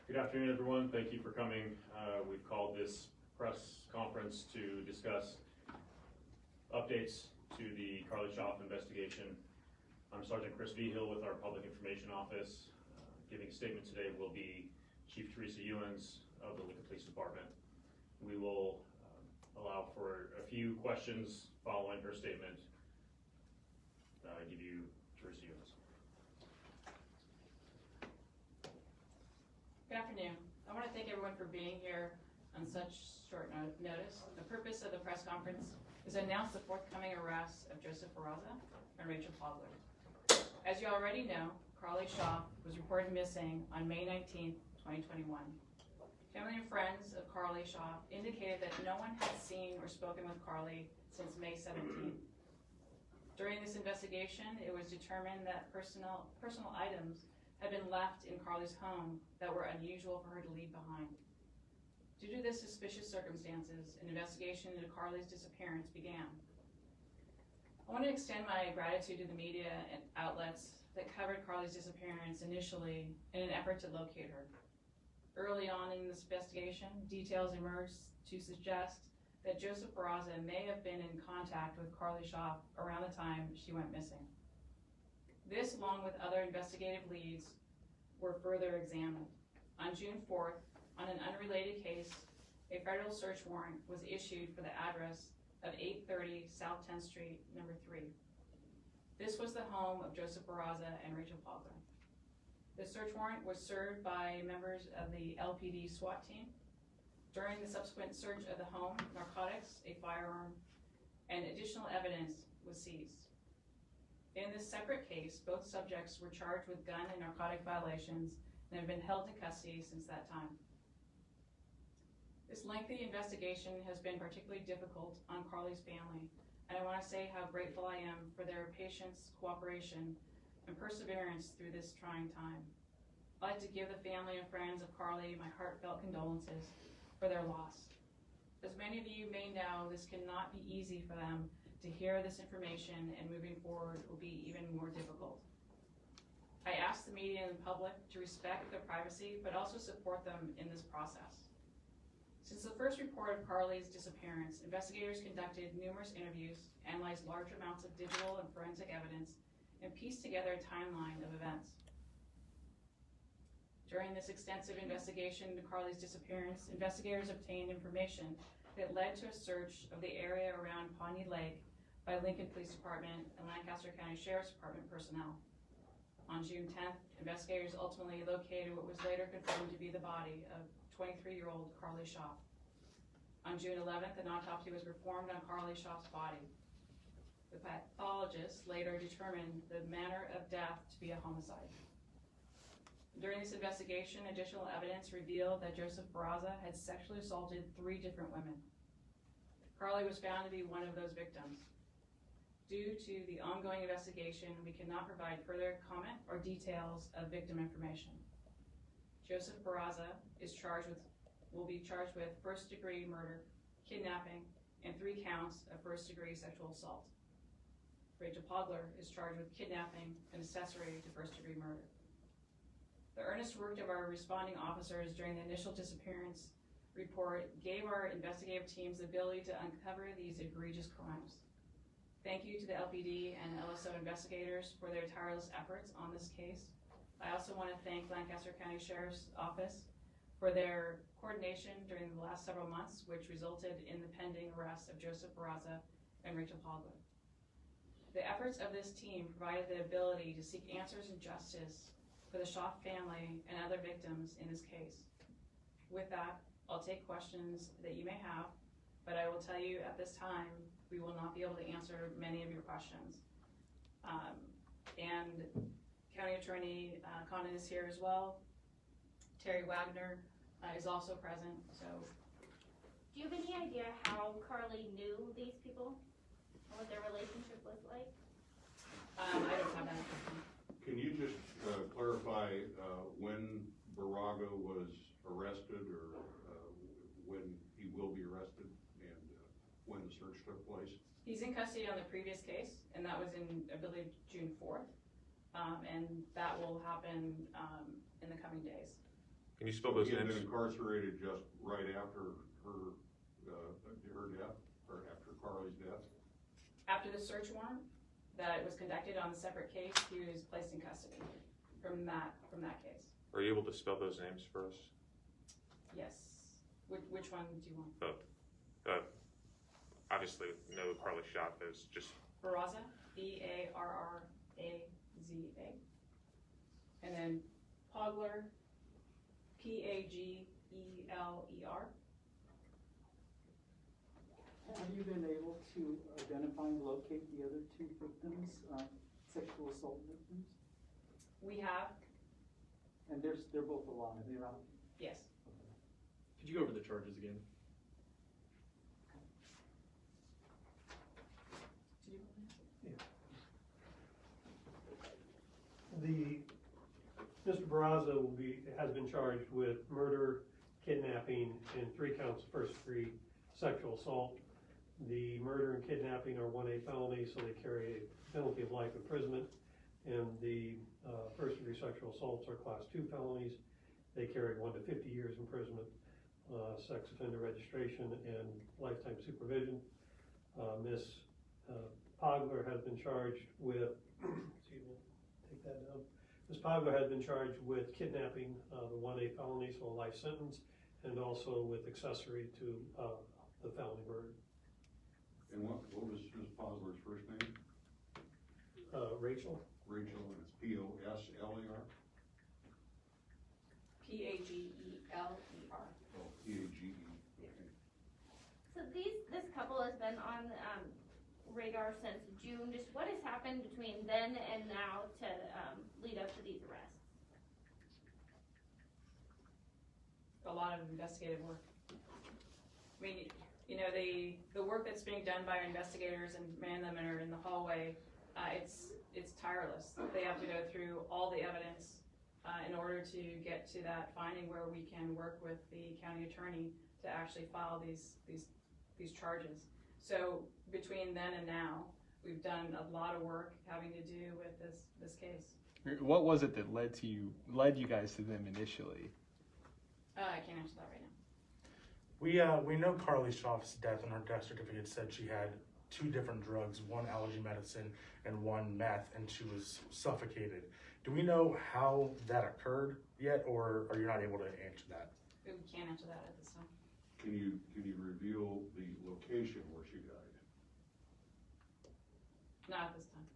Good afternoon, everyone. Thank you for coming. We've called this press conference to discuss updates to the Carly Schaaf investigation. I'm Sergeant Chris Vigil with our Public Information Office. Giving a statement today will be Chief Teresa Ewens of the Lincoln Police Department. We will allow for a few questions following her statement. I give you Teresa Ewens. Good afternoon. I want to thank everyone for being here on such short notice. The purpose of the press conference is to announce the forthcoming arrests of Joseph Barraza and Rachel Pogler. As you already know, Carly Schaaf was reported missing on May 19, 2021. Family and friends of Carly Schaaf indicated that no one had seen or spoken with Carly since May 17. During this investigation, it was determined that personal items had been left in Carly's home that were unusual for her to leave behind. Due to this suspicious circumstances, an investigation into Carly's disappearance began. I want to extend my gratitude to the media and outlets that covered Carly's disappearance initially in an effort to locate her. Early on in this investigation, details emerged to suggest that Joseph Barraza may have been in contact with Carly Schaaf around the time she went missing. This, along with other investigative leads, were further examined. On June 4th, on an unrelated case, a federal search warrant was issued for the address of 830 South 10th Street, number 3. This was the home of Joseph Barraza and Rachel Pogler. The search warrant was served by members of the LPD SWAT team. During the subsequent search of the home, narcotics, a firearm, and additional evidence was seized. In this separate case, both subjects were charged with gun and narcotic violations and have been held in custody since that time. This lengthy investigation has been particularly difficult on Carly's family, and I want to say how grateful I am for their patience, cooperation, and perseverance through this trying time. I'd like to give the family and friends of Carly my heartfelt condolences for their loss. As many of you may know, this cannot be easy for them to hear this information, and moving forward will be even more difficult. I ask the media and the public to respect their privacy, but also support them in this process. Since the first report of Carly's disappearance, investigators conducted numerous interviews, analyzed large amounts of digital and forensic evidence, and pieced together a timeline of events. During this extensive investigation into Carly's disappearance, investigators obtained information that led to a search of the area around Pawnee Lake by Lincoln Police Department and Lancaster County Sheriff's Department personnel. On June 10th, investigators ultimately located what was later confirmed to be the body of 23-year-old Carly Schaaf. On June 11th, an autopsy was performed on Carly Schaaf's body. The pathologist later determined the manner of death to be a homicide. During this investigation, additional evidence revealed that Joseph Barraza had sexually assaulted 3 different women. Carly was found to be one of those victims. Due to the ongoing investigation, we cannot provide further comment or details of victim information. Joseph Barraza will be charged with first-degree murder, kidnapping, and 3 counts of first-degree sexual assault. Rachel Pogler is charged with kidnapping and accessory to first-degree murder. The earnest work of our responding officers during the initial disappearance report gave our investigative teams the ability to uncover these egregious crimes. Thank you to the LPD and LSO investigators for their tireless efforts on this case. I also want to thank Lancaster County Sheriff's Office for their coordination during the last several months, which resulted in the pending arrest of Joseph Barraza and Rachel Pogler. The efforts of this team provided the ability to seek answers and justice for the Schaaf family and other victims in this case. With that, I'll take questions that you may have, but I will tell you at this time, we will not be able to answer many of your questions. And County Attorney Condon is here as well. Terry Wagner is also present. So, do you have any idea how Carly knew these people? What their relationship was like? I don't have that. Can you just clarify when Barraza was arrested, or when he will be arrested, and when the search took place? He's in custody on the previous case, and that was in, I believe, June 4th. And that will happen in the coming days. Can you spell those He had names? been incarcerated just right after her death, or after Carly's death? After the search warrant that was conducted on a separate case, he was placed in custody from that case. Are you able to spell those names for us? Yes. Which one do you want? Both. Obviously, no Carly Schaaf is just Barraza, B-A-R-R-A-Z-A. And then Pogler, P-A-G-E-L-E-R. Have you been able to identify and locate the other two victims, sexual assault victims? We have, And they're both alive, they're out? yes. Could you go over the charges again? Did you Mr. Barraza has been charged with murder, kidnapping, and 3 counts of first-degree sexual assault. The murder and kidnapping are 1A felonies, so they carry a penalty of life imprisonment. And the first-degree sexual assaults are Class 2 felonies. They carry 1 to 50 years imprisonment, sex offender registration, and lifetime supervision. Ms. Pogler has been charged with, excuse me, take that down. Ms. Pogler has been charged with kidnapping, the 1A felony, so a life sentence, and also with accessory to the felony murder. And what was Ms. Posler's first name? Rachel? Rachel, and it's P-O-S-L-E-R? P-A-G-E-L-E-R. Oh, P-A-G-E, okay. So this couple has been on radar since June. Just what has happened between then and now to lead up to these arrests? A lot of investigative work. I mean, you know, the work that's being done by our investigators and man them are in the hallway, it's tireless. They have to go through all the evidence in order to get to that finding where we can work with the county attorney to actually file these charges. So between then and now, we've done a lot of work having to do with this case. What was it that led you guys to them initially? I can't answer that right now. We know Carly Schaaf's death, and her death certificate said she had 2 different drugs, 1 allergy medicine and 1 meth, and she was suffocated. Do we know how that occurred yet, or are you not able to answer that? We can't answer that at this time. Can you reveal the location where she died? Not at this time.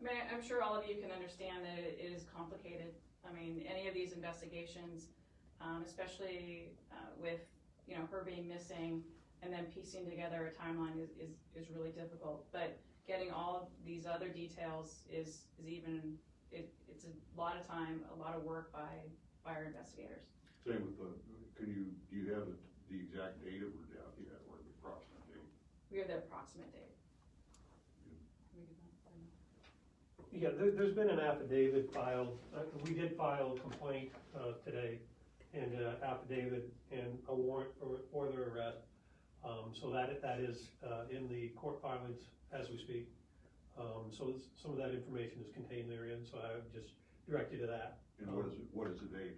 I mean, I'm sure all of you can understand that it is complicated. I mean, any of these investigations, especially with, you know, her being missing and then piecing together a timeline is really difficult. But getting all of these other details is even, it's a lot of time, a lot of work by our investigators. Same with do you have the exact date of her death yet, or the approximate date? We have the approximate date. Yeah, there's been an affidavit filed. We did file a complaint today, and affidavit and a warrant for their arrest. So that is in the court filings as we speak. So some of that information is contained therein. So I would just direct you to that. And what is the date?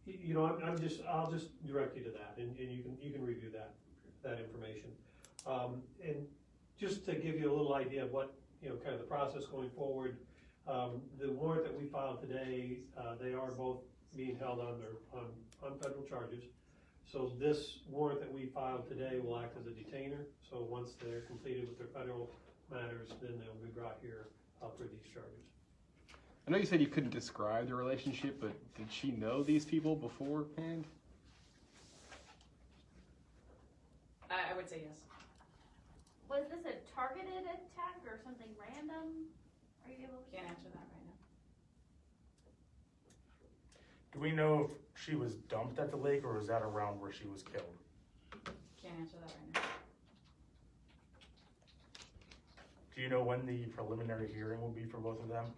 You know, I'll just direct you to that, and you can review that information. And just to give you a little idea of what, you know, kind of the process going forward, the warrant that we filed today, they are both being held on federal charges. So this warrant that we filed today will act as a detainer. So once they're completed with their federal matters, then they'll be brought here for these charges. I know you said you couldn't describe the relationship, but did she know these people beforehand? I would say yes. Was this a targeted attack or something random? Are you able to? Can't answer that right now. Do we know if she was dumped at the lake, or was that around where she was killed? Can't answer that right now. Do you know when the preliminary hearing will be for both of them?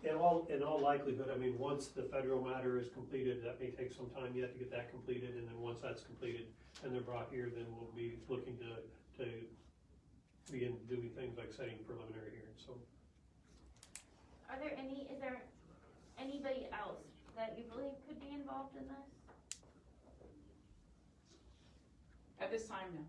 In all likelihood, I mean, once the federal matter is completed, that may take some time yet to get that completed, and then once that's completed and they're brought here, then we'll be looking to begin doing things like setting preliminary hearings. So is there anybody else that you believe could be involved in this? At this time, no.